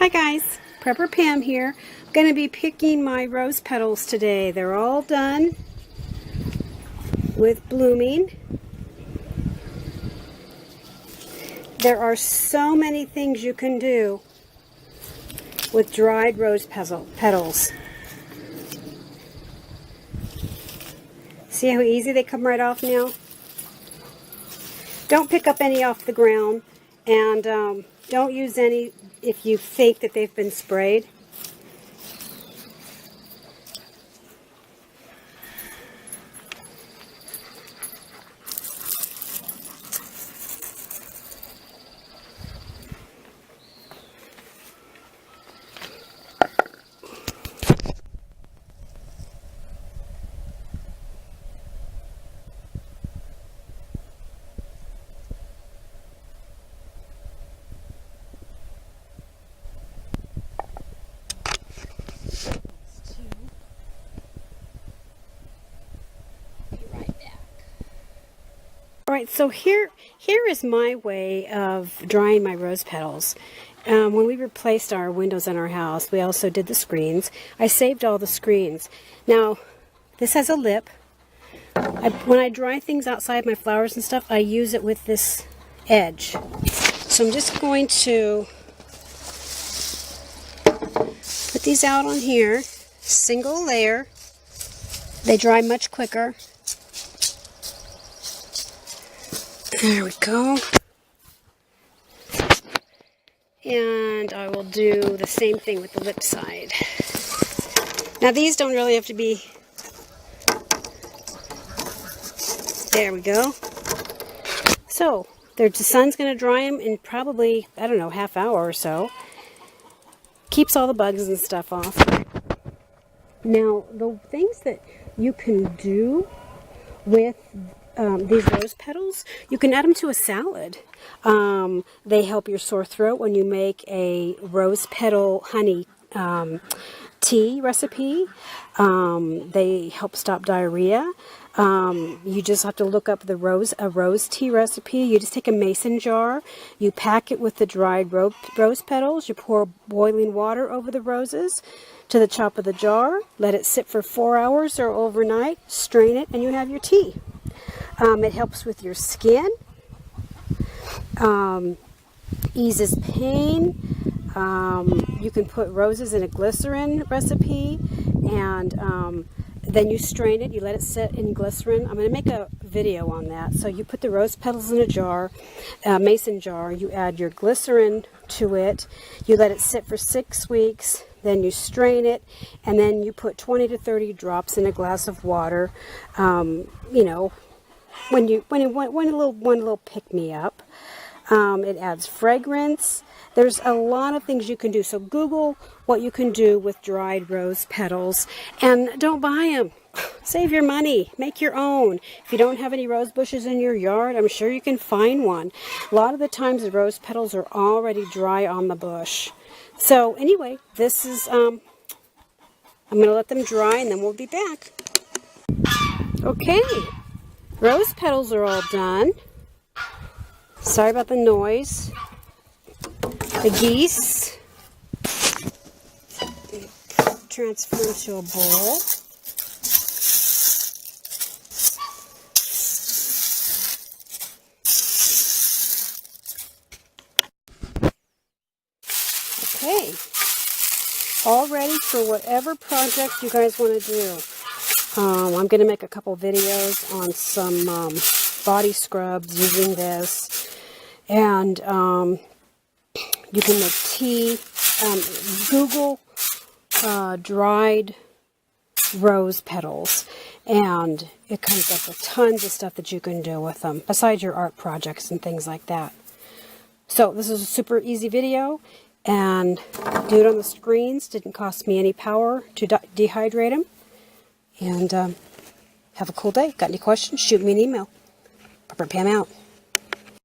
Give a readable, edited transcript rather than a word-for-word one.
Hi guys, Prepper Pam here. I'm going to be picking my rose petals today. They're all done with blooming. There are so many things you can do with dried rose petals. See how easy they come right off now? Don't pick up any off the ground, and don't use any if you think that they've been sprayed. Alright, so here is my way of drying my rose petals. When we replaced our windows in our house, we also did the screens. I saved all the screens. Now, this has a lip. When I dry things outside, my flowers and stuff, I use it with this edge. So I'm just going to put these out on here, single layer. They dry much quicker. There we go. And I will do the same thing with the lip side. Now these don't really have to be... There we go. So, the sun's going to dry them in probably, I don't know, half hour or so. Keeps all the bugs and stuff off. Now, the things that you can do with these rose petals, you can add them to a salad. They help your sore throat when you make a rose petal honey tea recipe. They help stop diarrhea. You just have to look up a rose tea recipe. You just take a mason jar, you pack it with the dried rose petals, you pour boiling water over the roses to the top of the jar, let it sit for 4 hours or overnight, strain it, and you have your tea. It helps with your skin, eases pain. You can put roses in a glycerin recipe, and then you strain it, you let it sit in glycerin. I'm going to make a video on that. So you put the rose petals in a jar, a mason jar, you add your glycerin to it, you let it sit for 6 weeks, then you strain it, and then you put 20 to 30 drops in a glass of water. You know, when you want one little pick-me-up. It adds fragrance. There's a lot of things you can do. So Google what you can do with dried rose petals, and don't buy them. Save your money. Make your own. If you don't have any rose bushes in your yard, I'm sure you can find one. A lot of the times the rose petals are already dry on the bush. So anyway, this is, I'm going to let them dry and then we'll be back. Okay, rose petals are all done. Sorry about the noise. The geese. Transfer into a bowl. Okay. All ready for whatever project you guys want to do. I'm going to make a couple videos on some body scrubs using this. And you can make tea. Google dried rose petals, and it comes up with tons of stuff that you can do with them, besides your art projects and things like that. So this is a super easy video, and do it on the screens. Didn't cost me any power to dehydrate them. And have a cool day. Got any questions? Shoot me an email. Prepper Pam out.